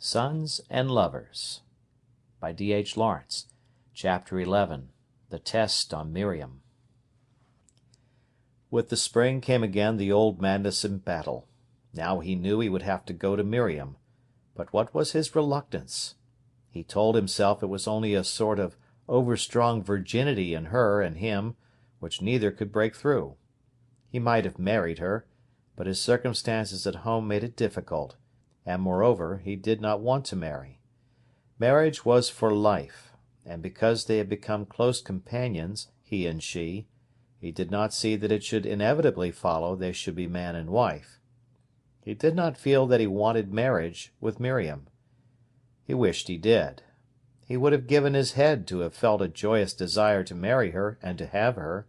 Sons and Lovers by D.H. Lawrence. Chapter 11. The Test on Miriam. With the spring came again the old madness in battle. Now he knew he would have to go to Miriam. But what was his reluctance? He told himself it was only a sort of overstrong virginity in her and him which neither could break through. He might have married her, but his circumstances at home made it difficult, and moreover he did not want to marry. Marriage was for life, and because they had become close companions, he and she, he did not see that it should inevitably follow they should be man and wife. He did not feel that he wanted marriage with Miriam. He wished he did. He would have given his head to have felt a joyous desire to marry her and to have her.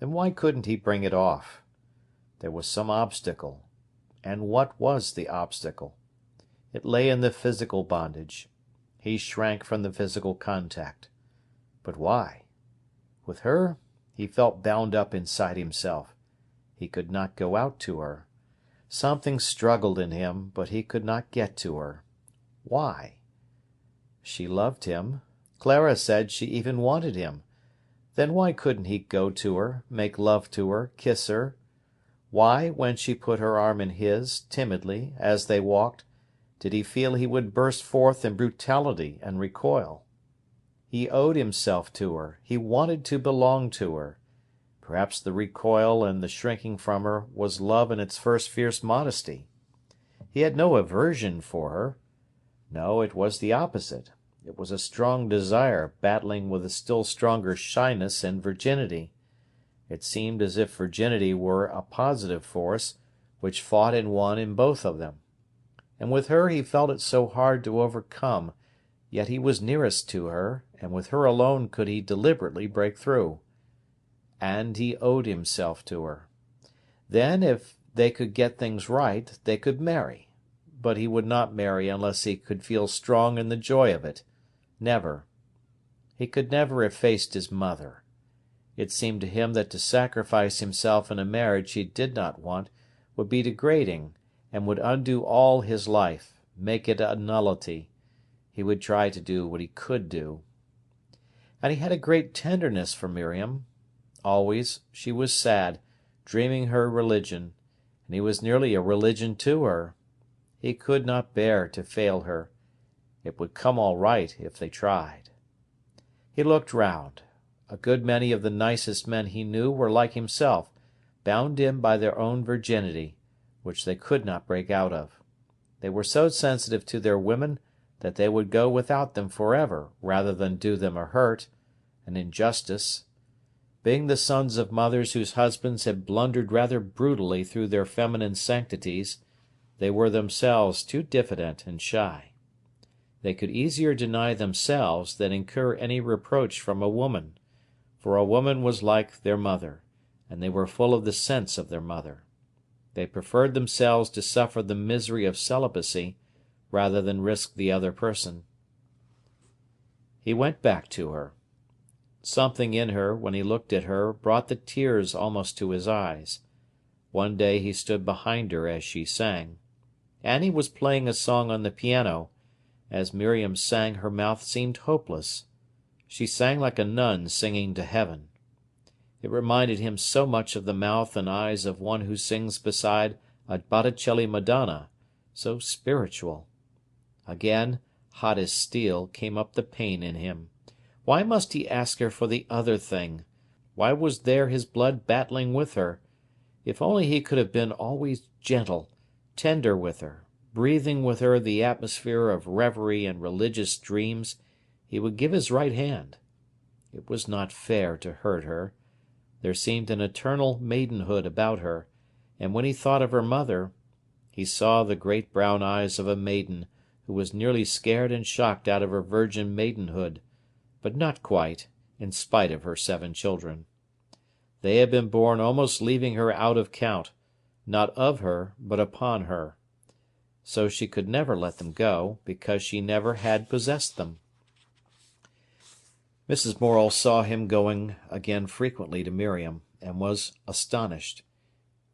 Then why couldn't he bring it off? There was some obstacle. And what was the obstacle? It lay in the physical bondage. He shrank from the physical contact. But why? With her, he felt bound up inside himself. He could not go out to her. Something struggled in him, but he could not get to her. Why? She loved him. Clara said she even wanted him. Then why couldn't he go to her, make love to her, kiss her? Why, when she put her arm in his, timidly, as they walked, did he feel he would burst forth in brutality and recoil? He owed himself to her. He wanted to belong to her. Perhaps the recoil and the shrinking from her was love in its first fierce modesty. He had no aversion for her. No, it was the opposite. It was a strong desire battling with a still stronger shyness and virginity. It seemed as if virginity were a positive force which fought and won in both of them. And with her he felt it so hard to overcome, yet he was nearest to her, and with her alone could he deliberately break through. And he owed himself to her. Then, if they could get things right, they could marry. But he would not marry unless he could feel strong in the joy of it. Never. He could never have faced his mother. It seemed to him that to sacrifice himself in a marriage he did not want would be degrading, and would undo all his life, make it a nullity. He would try to do what he could do. And he had a great tenderness for Miriam. Always she was sad, dreaming her religion, and he was nearly a religion to her. He could not bear to fail her. It would come all right if they tried. He looked round. A good many of the nicest men he knew were like himself, bound in by their own virginity, which they could not break out of. They were so sensitive to their women that they would go without them forever rather than do them a hurt, an injustice. Being the sons of mothers whose husbands had blundered rather brutally through their feminine sanctities, they were themselves too diffident and shy. They could easier deny themselves than incur any reproach from a woman, for a woman was like their mother, and they were full of the sense of their mother. They preferred themselves to suffer the misery of celibacy rather than risk the other person. He went back to her. Something in her, when he looked at her, brought the tears almost to his eyes. One day he stood behind her as she sang. Annie was playing a song on the piano. As Miriam sang, her mouth seemed hopeless. She sang like a nun singing to heaven. It reminded him so much of the mouth and eyes of one who sings beside a Botticelli Madonna, so spiritual. Again, hot as steel, came up the pain in him. Why must he ask her for the other thing? Why was there his blood battling with her? If only he could have been always gentle, tender with her, breathing with her the atmosphere of reverie and religious dreams, he would give his right hand. It was not fair to hurt her. There seemed an eternal maidenhood about her, and when he thought of her mother, he saw the great brown eyes of a maiden who was nearly scared and shocked out of her virgin maidenhood, but not quite, in spite of her 7 children. They had been born almost leaving her out of count, not of her, but upon her. So she could never let them go, because she never had possessed them. Mrs. Morel saw him going again frequently to Miriam, and was astonished.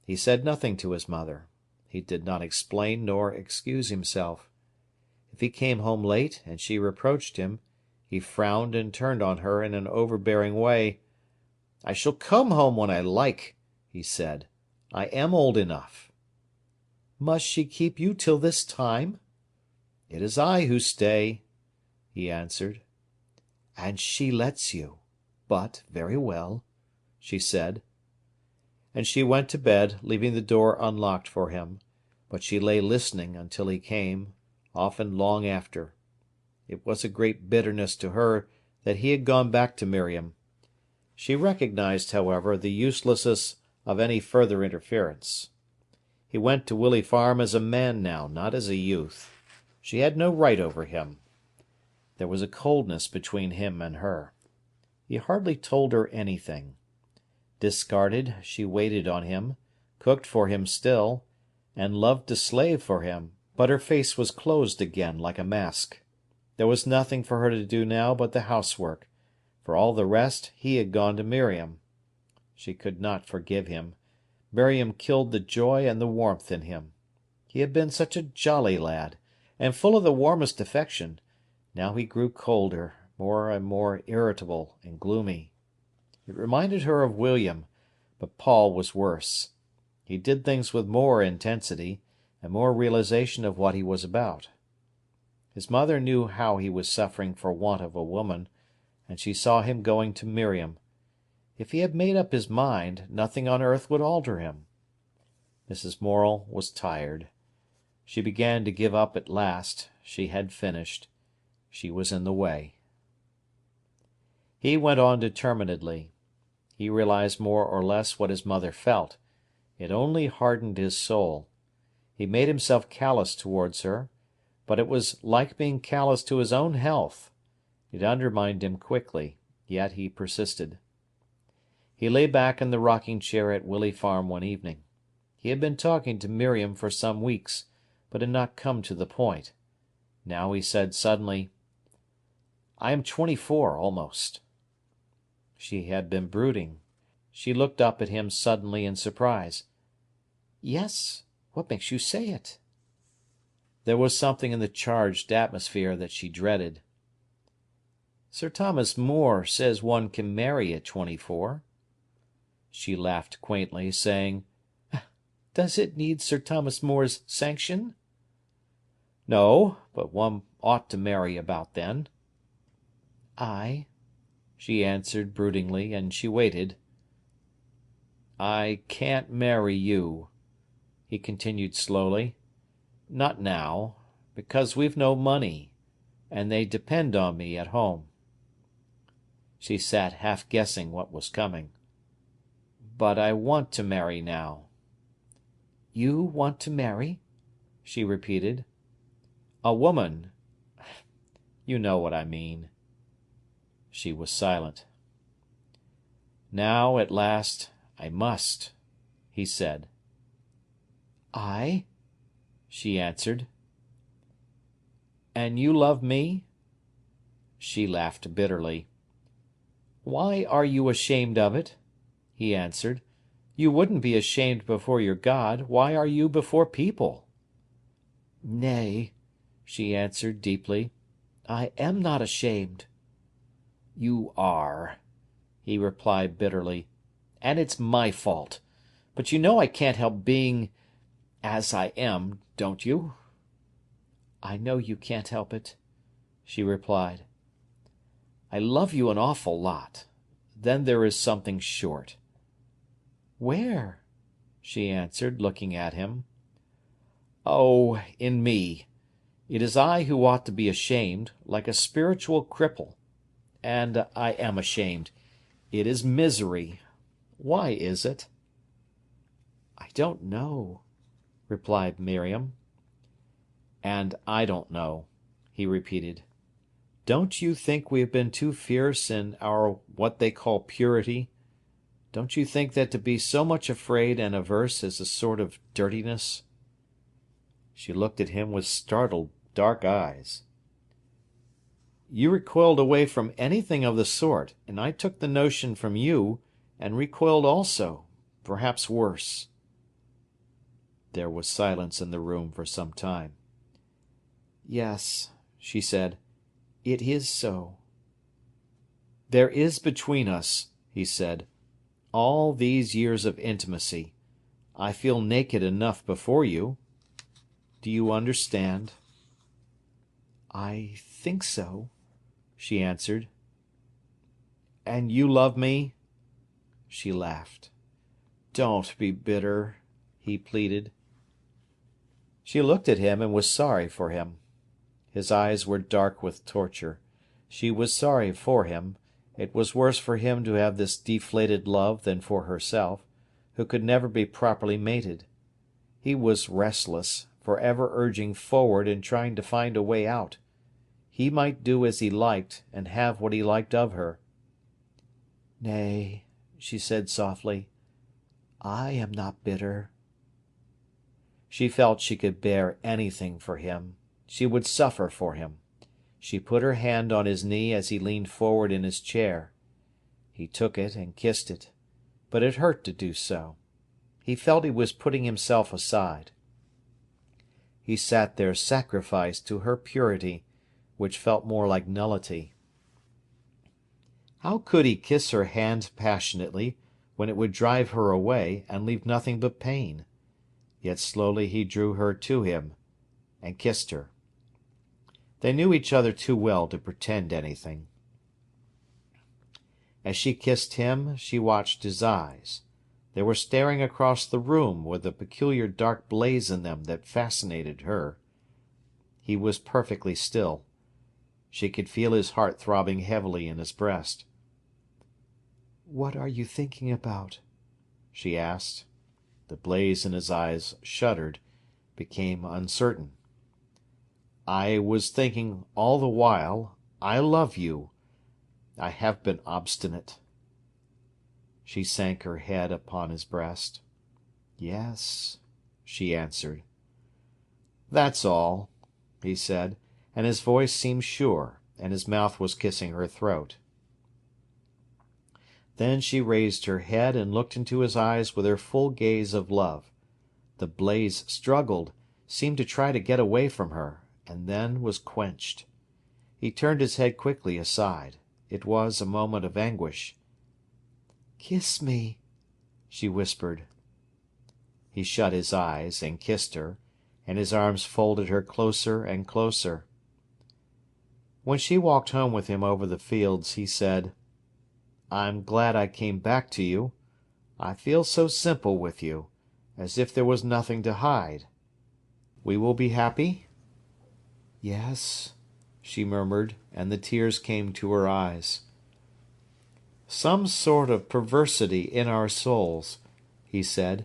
He said nothing to his mother. He did not explain nor excuse himself. If he came home late and she reproached him, he frowned and turned on her in an overbearing way. "I shall come home when I like," he said. "I am old enough." "Must she keep you till this time?" "It is I who stay," he answered. "And she lets you. But very well," she said. And she went to bed, leaving the door unlocked for him. But she lay listening until he came, often long after. It was a great bitterness to her that he had gone back to Miriam. She recognised, however, the uselessness of any further interference. He went to Willey Farm as a man now, not as a youth. She had no right over him. There was a coldness between him and her. He hardly told her anything. Discarded, she waited on him, cooked for him still, and loved to slave for him, but her face was closed again like a mask. There was nothing for her to do now but the housework. For all the rest, he had gone to Miriam. She could not forgive him. Miriam killed the joy and the warmth in him. He had been such a jolly lad, and full of the warmest affection. Now he grew colder, more and more irritable and gloomy. It reminded her of William, but Paul was worse. He did things with more intensity, and more realization of what he was about. His mother knew how he was suffering for want of a woman, and she saw him going to Miriam. If he had made up his mind, nothing on earth would alter him. Mrs. Morel was tired. She began to give up at last. She had finished. She was in the way. He went on determinedly. He realized more or less what his mother felt. It only hardened his soul. He made himself callous towards her, but it was like being callous to his own health. It undermined him quickly, yet he persisted. He lay back in the rocking-chair at Willey Farm one evening. He had been talking to Miriam for some weeks, but had not come to the point. Now he said suddenly, "I am 24 almost." She had been brooding. She looked up at him suddenly in surprise. "Yes, what makes you say it?" There was something in the charged atmosphere that she dreaded. "Sir Thomas More says one can marry at 24. She laughed quaintly, saying, "Does it need Sir Thomas More's sanction?" "No, but one ought to marry about then." "Ay," she answered broodingly, and she waited. "I can't marry you," he continued slowly. "Not now, because we've no money, and they depend on me at home." She sat half guessing what was coming. "But I want to marry now." "You want to marry?" she repeated. "A woman. You know what I mean." She was silent. "Now, at last, I must," he said. "I?" she answered. "And you love me?" She laughed bitterly. "Why are you ashamed of it?" he answered. "You wouldn't be ashamed before your God. Why are you before people?" "Nay," she answered deeply, "I am not ashamed." "You are," he replied bitterly, "and it's my fault. But you know I can't help being as I am, don't you?" "I know you can't help it," she replied. "I love you an awful lot. Then there is something short." "Where?" she answered, looking at him. "Oh, in me. It is I who ought to be ashamed, like a spiritual cripple. And I am ashamed. It is misery. Why is it?" "I don't know," replied Miriam. "And I don't know," he repeated. "Don't you think we have been too fierce in our what they call purity? Don't you think that to be so much afraid and averse is a sort of dirtiness?" She looked at him with startled, dark eyes. "You recoiled away from anything of the sort, and I took the notion from you, and recoiled also, perhaps worse." There was silence in the room for some time. Yes, she said, it is so. There is between us, he said, all these years of intimacy. I feel naked enough before you. Do you understand? I think so, she answered. And you love me? She laughed. Don't be bitter, he pleaded. She looked at him and was sorry for him. His eyes were dark with torture. She was sorry for him. It was worse for him to have this deflated love than for herself, who could never be properly mated. He was restless, for ever urging forward and trying to find a way out. He might do as he liked, and have what he liked of her. Nay, she said softly, I am not bitter. She felt she could bear anything for him. She would suffer for him. She put her hand on his knee as he leaned forward in his chair. He took it and kissed it, but it hurt to do so. He felt he was putting himself aside. He sat there sacrificed to her purity, which felt more like nullity. How could he kiss her hand passionately, when it would drive her away and leave nothing but pain? Yet slowly he drew her to him and kissed her. They knew each other too well to pretend anything. As she kissed him, she watched his eyes. They were staring across the room with a peculiar dark blaze in them that fascinated her. He was perfectly still. She could feel his heart throbbing heavily in his breast. "What are you thinking about?" she asked. The blaze in his eyes shuddered, became uncertain. "I was thinking all the while, I love you. I have been obstinate." She sank her head upon his breast. "Yes," she answered. "That's all," he said, and his voice seemed sure, and his mouth was kissing her throat. Then she raised her head and looked into his eyes with her full gaze of love. The blaze struggled, seemed to try to get away from her, and then was quenched. He turned his head quickly aside. It was a moment of anguish. "Kiss me," she whispered. He shut his eyes and kissed her, and his arms folded her closer and closer. When she walked home with him over the fields, he said, "I'm glad I came back to you. I feel so simple with you, as if there was nothing to hide. We will be happy?" "Yes," she murmured, and the tears came to her eyes. "Some sort of perversity in our souls," he said,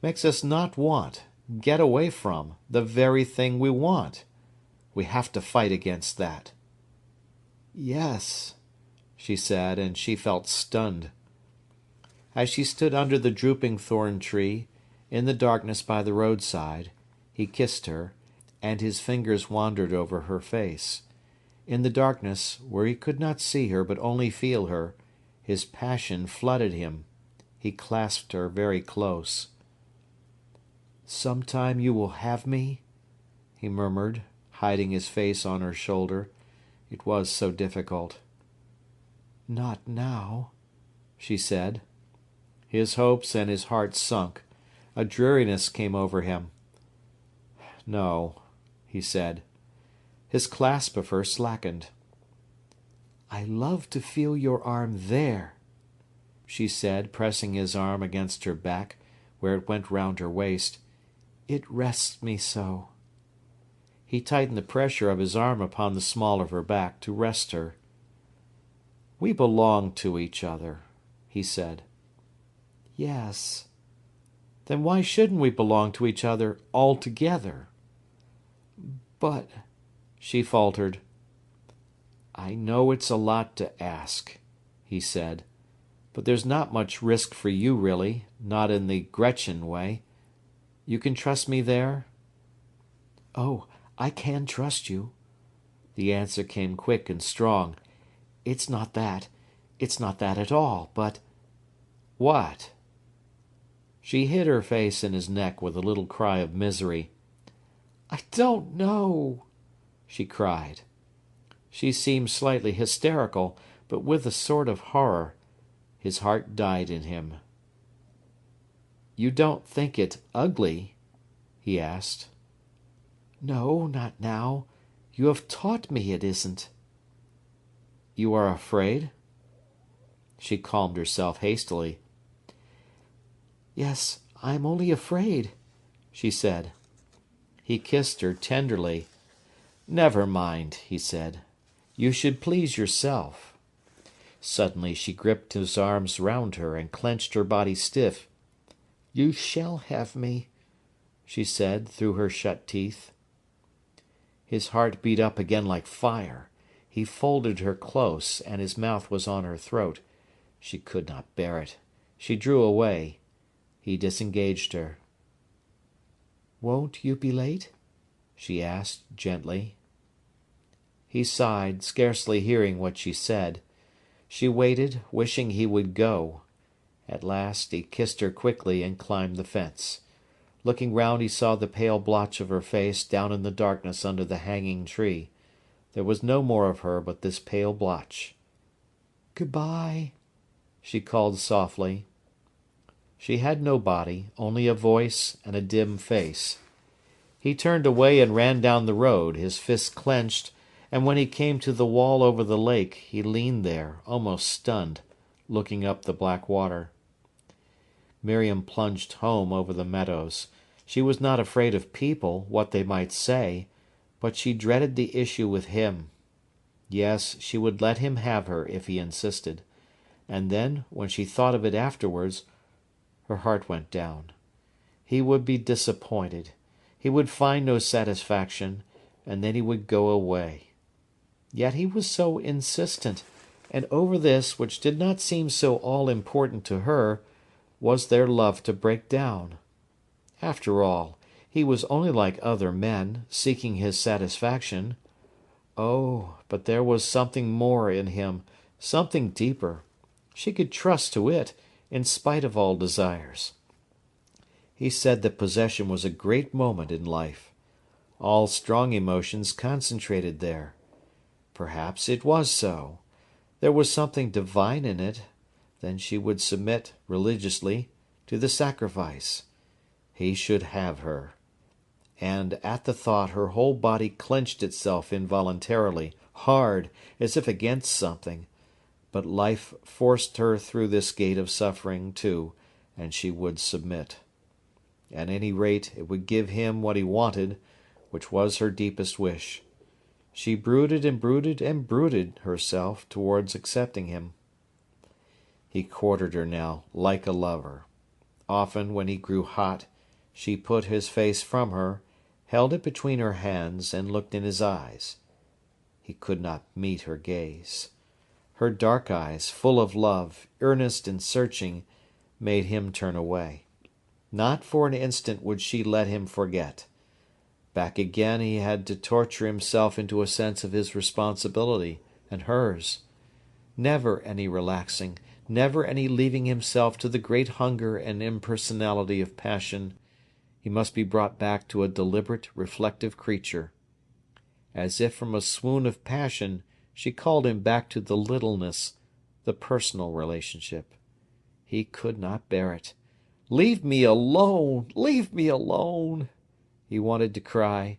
"makes us not want, get away from, the very thing we want. We have to fight against that." "Yes," she said, and she felt stunned. As she stood under the drooping thorn tree, in the darkness by the roadside, he kissed her, and his fingers wandered over her face. In the darkness, where he could not see her but only feel her, his passion flooded him. He clasped her very close. "Sometime you will have me?" he murmured, hiding his face on her shoulder. It was so difficult. "Not now," she said. His hopes and his heart sunk. A dreariness came over him. "No," he said. His clasp of her slackened. "I love to feel your arm there," she said, pressing his arm against her back, where it went round her waist. "It rests me so." He tightened the pressure of his arm upon the small of her back to rest her. "We belong to each other," he said. "Yes." "Then why shouldn't we belong to each other altogether?" "But—" she faltered. "I know it's a lot to ask," he said, "but there's not much risk for you, really, not in the Gretchen way. You can trust me there?" "Oh, I can trust you." The answer came quick and strong. "It's not that. It's not that at all, but—" "What?" She hid her face in his neck with a little cry of misery. "I don't know." she cried. She seemed slightly hysterical, but with a sort of horror. His heart died in him. "You don't think it ugly?" he asked. "No, not now. You have taught me it isn't." "You are afraid?" She calmed herself hastily. "Yes, I am only afraid," she said. He kissed her tenderly. "Never mind," he said. "You should please yourself." Suddenly she gripped his arms round her and clenched her body stiff. "You shall have me," she said through her shut teeth. His heart beat up again like fire. He folded her close, and his mouth was on her throat. She could not bear it. She drew away. He disengaged her. "Won't you be late?" she asked gently. He sighed, scarcely hearing what she said. She waited, wishing he would go. At last he kissed her quickly and climbed the fence. Looking round, he saw the pale blotch of her face down in the darkness under the hanging tree. There was no more of her but this pale blotch. "Good-bye," she called softly. She had no body, only a voice and a dim face. He turned away and ran down the road, his fists clenched, and when he came to the wall over the lake, he leaned there, almost stunned, looking up the black water. Miriam plunged home over the meadows. She was not afraid of people, what they might say, but she dreaded the issue with him. Yes, she would let him have her if he insisted. And then, when she thought of it afterwards, her heart went down. He would be disappointed. He would find no satisfaction, and then he would go away. Yet he was so insistent, and over this, which did not seem so all-important to her, was their love to break down? After all, he was only like other men, seeking his satisfaction. Oh, but there was something more in him, something deeper. She could trust to it, in spite of all desires. He said that possession was a great moment in life. All strong emotions concentrated there. Perhaps it was so. There was something divine in it. Then she would submit, religiously, to the sacrifice. He should have her. And at the thought her whole body clenched itself involuntarily, hard, as if against something. But life forced her through this gate of suffering, too, and she would submit. At any rate, it would give him what he wanted, which was her deepest wish. She brooded and brooded and brooded herself towards accepting him. He courted her now, like a lover. Often, when he grew hot, she put his face from her, held it between her hands, and looked in his eyes. He could not meet her gaze. Her dark eyes, full of love, earnest and searching, made him turn away. Not for an instant would she let him forget. Back again he had to torture himself into a sense of his responsibility, and hers. Never any relaxing, never any leaving himself to the great hunger and impersonality of passion. He must be brought back to a deliberate, reflective creature. As if from a swoon of passion, she called him back to the littleness, the personal relationship. He could not bear it. "Leave me alone! Leave me alone!" He wanted to cry,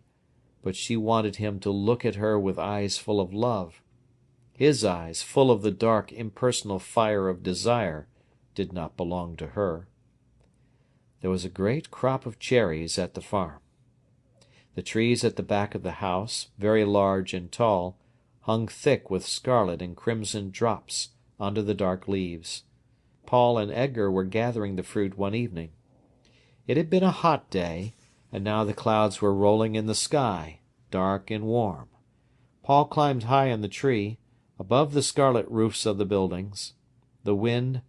but she wanted him to look at her with eyes full of love. His eyes, full of the dark, impersonal fire of desire, did not belong to her. There was a great crop of cherries at the farm. The trees at the back of the house, very large and tall, hung thick with scarlet and crimson drops under the dark leaves. Paul and Edgar were gathering the fruit one evening. It had been a hot day, and now the clouds were rolling in the sky, dark and warm. Paul climbed high in the tree, above the scarlet roofs of the buildings. The wind,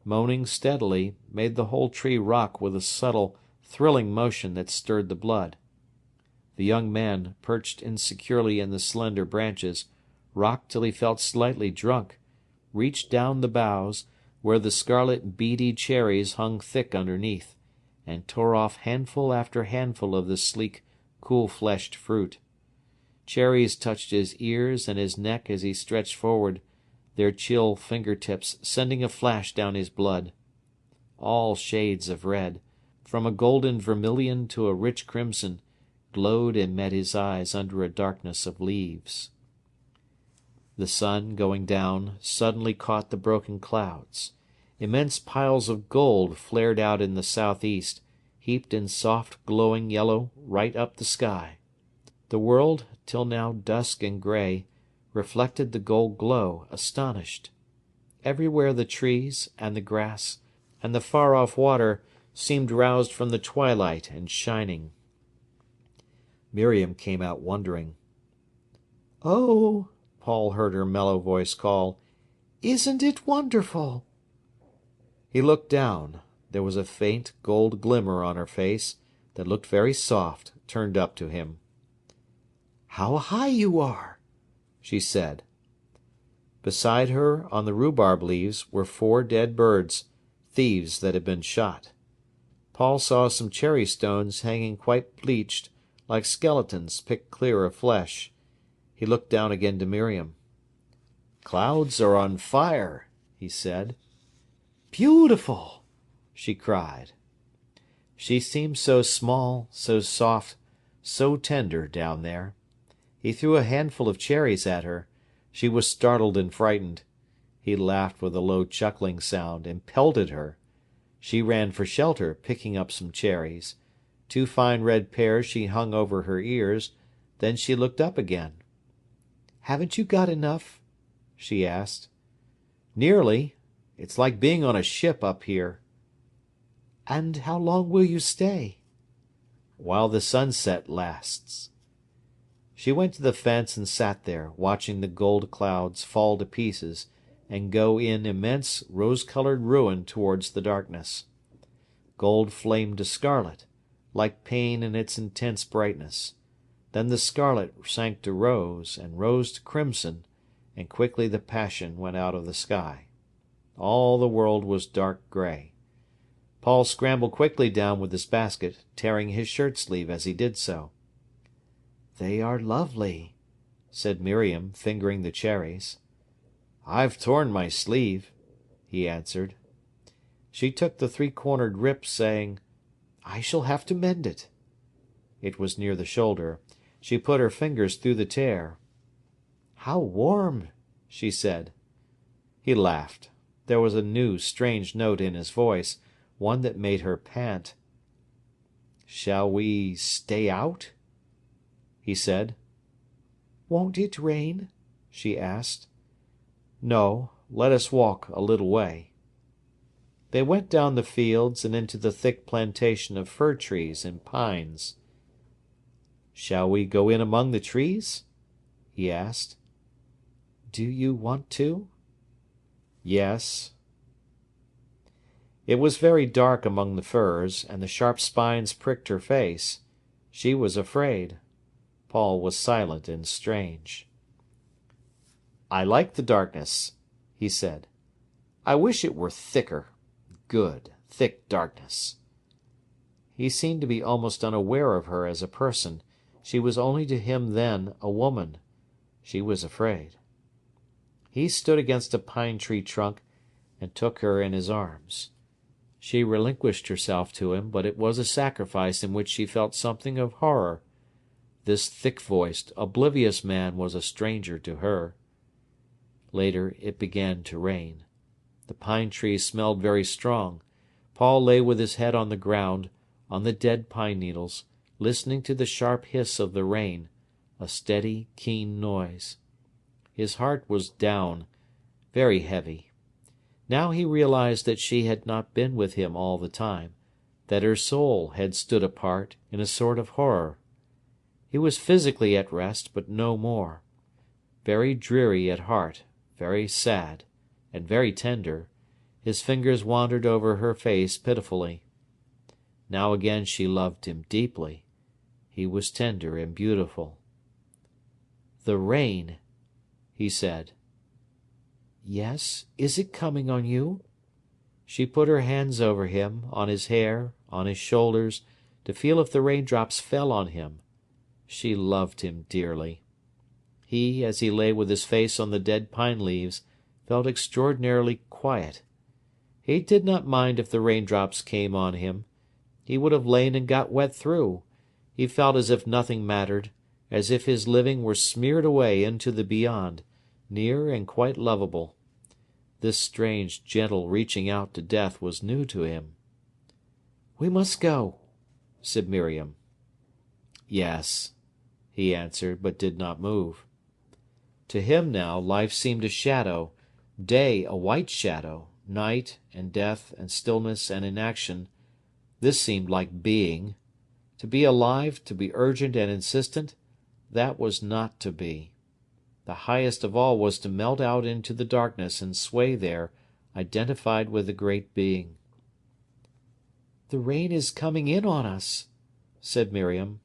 moaning steadily, made the whole tree rock with a subtle, thrilling motion that stirred the blood. The young man, perched insecurely in the slender branches, rocked till he felt slightly drunk, reached down the boughs, where the scarlet beady cherries hung thick underneath, and tore off handful after handful of the sleek, cool-fleshed fruit. Cherries touched his ears and his neck as he stretched forward, their chill fingertips sending a flash down his blood. All shades of red, from a golden vermilion to a rich crimson, glowed and met his eyes under a darkness of leaves. The sun, going down, suddenly caught the broken clouds. Immense piles of gold flared out in the southeast, heaped in soft, glowing yellow right up the sky. The world, till now dusk and grey, reflected the gold glow, astonished. Everywhere the trees and the grass and the far-off water seemed roused from the twilight and shining. Miriam came out wondering. "Oh," Paul heard her mellow voice call, "isn't it wonderful?" He looked down. There was a faint gold glimmer on her face that looked very soft, turned up to him. "How high you are!" she said. Beside her, on the rhubarb leaves, were 4 dead birds, thieves that had been shot. Paul saw some cherry stones hanging quite bleached, like skeletons picked clear of flesh. He looked down again to Miriam. "Clouds are on fire," he said. "Beautiful!" she cried. She seemed so small, so soft, so tender down there. He threw a handful of cherries at her. She was startled and frightened. He laughed with a low chuckling sound, and pelted her. She ran for shelter, picking up some cherries. 2 fine red pears she hung over her ears, then she looked up again. "Haven't you got enough?" she asked. "Nearly. It's like being on a ship up here." "And how long will you stay?" "While the sunset lasts." She went to the fence and sat there, watching the gold clouds fall to pieces and go in immense rose-coloured ruin towards the darkness. Gold flamed to scarlet, like pain in its intense brightness. Then the scarlet sank to rose, and rose to crimson, and quickly the passion went out of the sky. All the world was dark grey. Paul scrambled quickly down with his basket, tearing his shirt-sleeve as he did so. "They are lovely," said Miriam, fingering the cherries. "I've torn my sleeve," he answered. She took the 3-cornered rip, saying, "I shall have to mend it." It was near the shoulder. She put her fingers through the tear. "How warm!" she said. He laughed. There was a new, strange note in his voice, one that made her pant. "Shall we stay out?" he said. "Won't it rain?" she asked. "No, let us walk a little way." They went down the fields and into the thick plantation of fir trees and pines. "Shall we go in among the trees?" he asked. "Do you want to?" "Yes." It was very dark among the firs, and the sharp spines pricked her face. She was afraid. Paul was silent and strange. "I like the darkness," he said. "I wish it were thicker. Good, thick darkness." He seemed to be almost unaware of her as a person. She was only to him then a woman. She was afraid. He stood against a pine-tree trunk and took her in his arms. She relinquished herself to him, but it was a sacrifice in which she felt something of horror. This thick-voiced, oblivious man was a stranger to her. Later it began to rain. The pine trees smelled very strong. Paul lay with his head on the ground, on the dead pine needles, listening to the sharp hiss of the rain, a steady, keen noise. His heart was down, very heavy. Now he realized that she had not been with him all the time, that her soul had stood apart in a sort of horror. He was physically at rest, but no more. Very dreary at heart, very sad, and very tender, his fingers wandered over her face pitifully. Now again she loved him deeply. He was tender and beautiful. "The rain," he said. "Yes, is it coming on you?" She put her hands over him, on his hair, on his shoulders, to feel if the raindrops fell on him. She loved him dearly. He, as he lay with his face on the dead pine leaves, felt extraordinarily quiet. He did not mind if the raindrops came on him. He would have lain and got wet through. He felt as if nothing mattered, as if his living were smeared away into the beyond, near and quite lovable. This strange, gentle reaching out to death was new to him. "We must go," said Miriam. "Yes," he answered, but did not move. To him now life seemed a shadow, day a white shadow, night and death and stillness and inaction. This seemed like being. To be alive, to be urgent and insistent, that was not to be. The highest of all was to melt out into the darkness and sway there, identified with the great being. "The rain is coming in on us," said Miriam.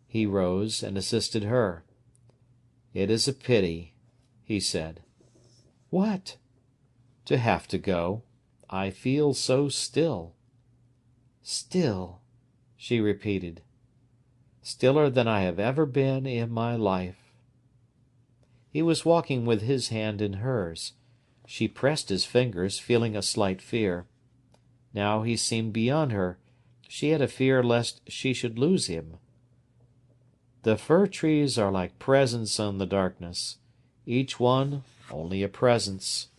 He rose and assisted her. "It is a pity," he said. "What?" "To have to go. I feel so still." "Still," she repeated. "Stiller than I have ever been in my life." He was walking with his hand in hers. She pressed his fingers, feeling a slight fear. Now he seemed beyond her. She had a fear lest she should lose him. "The fir trees are like presents on the darkness, each one only a presence."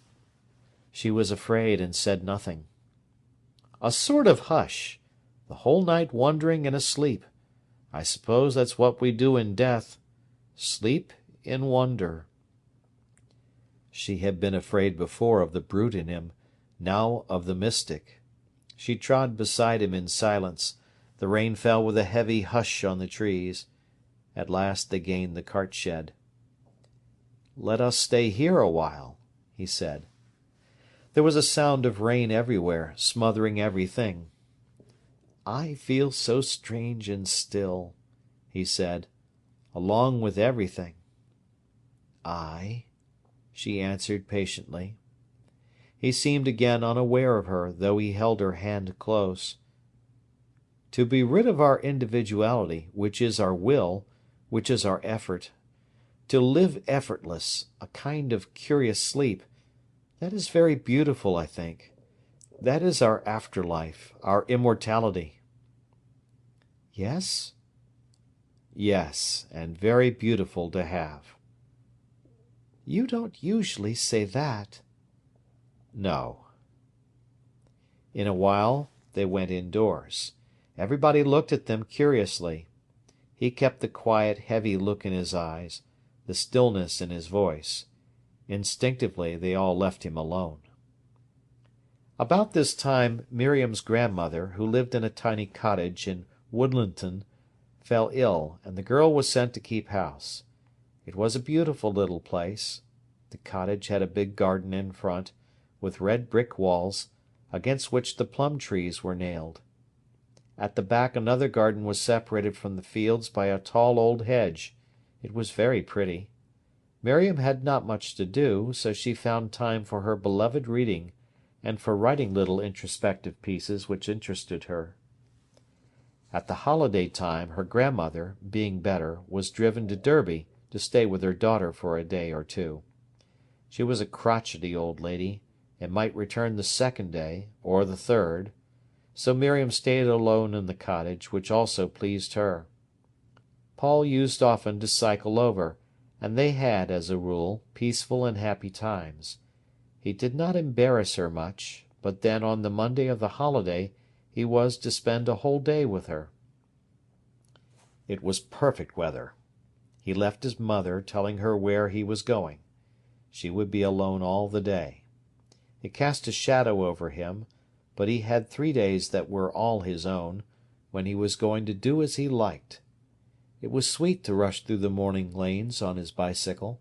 She was afraid and said nothing. "A sort of hush. The whole night wondering and asleep. I suppose that's what we do in death. Sleep in wonder." She had been afraid before of the brute in him, now of the mystic. She trod beside him in silence. The rain fell with a heavy hush on the trees. At last they gained the cart shed. "Let us stay here a while," he said. There was a sound of rain everywhere, smothering everything. "I feel so strange and still," he said, "along with everything." "I?" she answered patiently. He seemed again unaware of her, though he held her hand close. To be rid of our individuality, which is our will, which is our effort, to live effortless, a kind of curious sleep, that is very beautiful, I think. That is our afterlife, our immortality. "Yes?" "Yes, and very beautiful to have." "You don't usually say that." "No." In a while they went indoors. Everybody looked at them curiously. He kept the quiet, heavy look in his eyes, the stillness in his voice. Instinctively they all left him alone. About this time Miriam's grandmother, who lived in a tiny cottage in Woodlinton, fell ill, and the girl was sent to keep house. It was a beautiful little place. The cottage had a big garden in front, with red brick walls, against which the plum trees were nailed. At the back another garden was separated from the fields by a tall old hedge. It was very pretty. Miriam had not much to do, so she found time for her beloved reading, and for writing little introspective pieces which interested her. At the holiday time her grandmother, being better, was driven to Derby to stay with her daughter for a day or two. She was a crotchety old lady, and might return the second day, or the third, so Miriam stayed alone in the cottage, which also pleased her. Paul used often to cycle over, and they had, as a rule, peaceful and happy times. He did not embarrass her much, but then on the Monday of the holiday he was to spend a whole day with her. It was perfect weather. He left his mother, telling her where he was going. She would be alone all the day. It cast a shadow over him, but he had 3 days that were all his own, when he was going to do as he liked. It was sweet to rush through the morning lanes on his bicycle.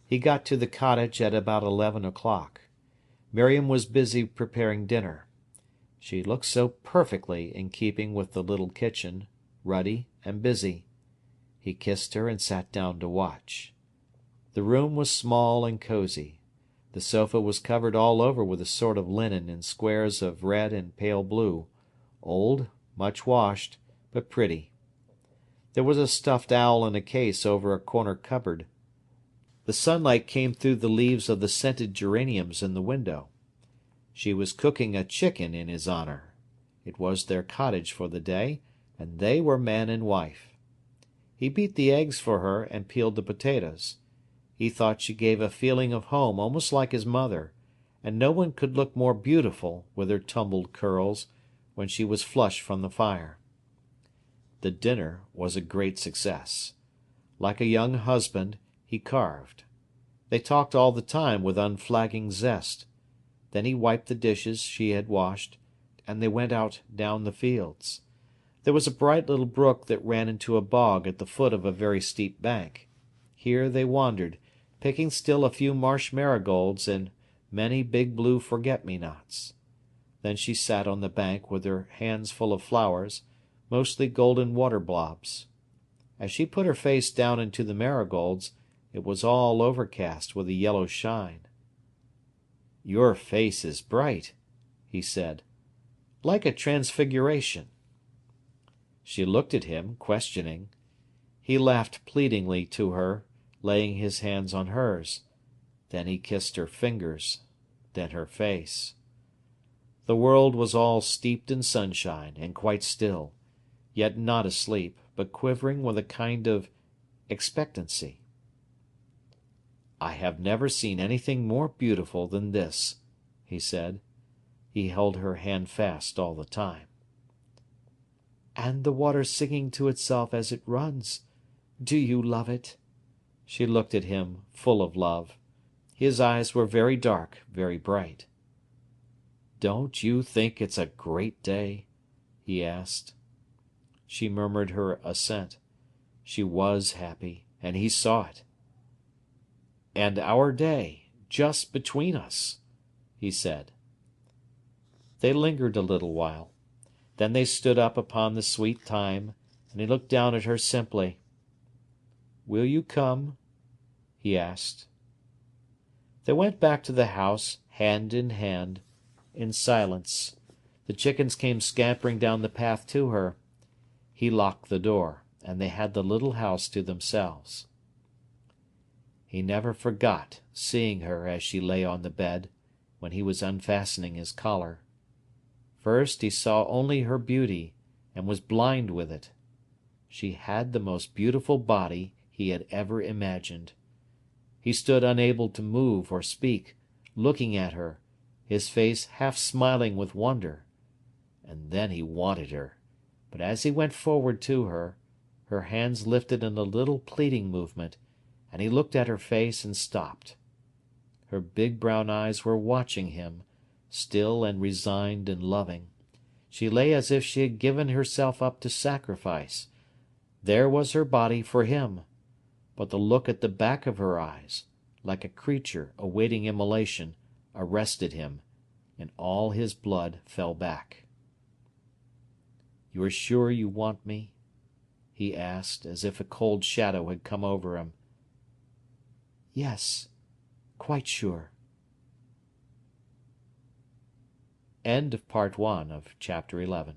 He got to the cottage at about 11 o'clock. Miriam was busy preparing dinner. She looked so perfectly in keeping with the little kitchen, ruddy and busy. He kissed her and sat down to watch. The room was small and cosy. The sofa was covered all over with a sort of linen in squares of red and pale blue, old, much washed, but pretty. There was a stuffed owl in a case over a corner cupboard. The sunlight came through the leaves of the scented geraniums in the window. She was cooking a chicken in his honour. It was their cottage for the day, and they were man and wife. He beat the eggs for her and peeled the potatoes. He thought she gave a feeling of home almost like his mother, and no one could look more beautiful, with her tumbled curls, when she was flush from the fire. The dinner was a great success. Like a young husband, he carved. They talked all the time with unflagging zest. Then he wiped the dishes she had washed, and they went out down the fields. There was a bright little brook that ran into a bog at the foot of a very steep bank. Here they wandered, picking still a few marsh marigolds and many big blue forget-me-nots. Then she sat on the bank with her hands full of flowers, mostly golden water blobs. As she put her face down into the marigolds, it was all overcast with a yellow shine. "Your face is bright," he said, "like a transfiguration." She looked at him, questioning. He laughed pleadingly to her, laying his hands on hers. Then he kissed her fingers, then her face. The world was all steeped in sunshine, and quite still, yet not asleep, but quivering with a kind of expectancy. "I have never seen anything more beautiful than this," he said. He held her hand fast all the time. "And the water singing to itself as it runs. Do you love it?" She looked at him, full of love. His eyes were very dark, very bright. "Don't you think it's a great day?" he asked. She murmured her assent. She was happy, and he saw it. "And our day, just between us," he said. They lingered a little while. Then they stood up upon the sweet thyme, and he looked down at her simply. "Will you come?" he asked. They went back to the house, hand in hand, in silence. The chickens came scampering down the path to her. He locked the door, and they had the little house to themselves. He never forgot seeing her as she lay on the bed, when he was unfastening his collar. First he saw only her beauty, and was blind with it. She had the most beautiful body he had ever imagined. He stood unable to move or speak, looking at her, his face half smiling with wonder. And then he wanted her, but as he went forward to her, her hands lifted in a little pleading movement, and he looked at her face and stopped. Her big brown eyes were watching him, still and resigned and loving. She lay as if she had given herself up to sacrifice. There was her body for him, but the look at the back of her eyes, like a creature awaiting immolation, arrested him, and all his blood fell back. "You are sure you want me?" he asked, as if a cold shadow had come over him. "Yes, quite sure." End of Part 1 of Chapter 11.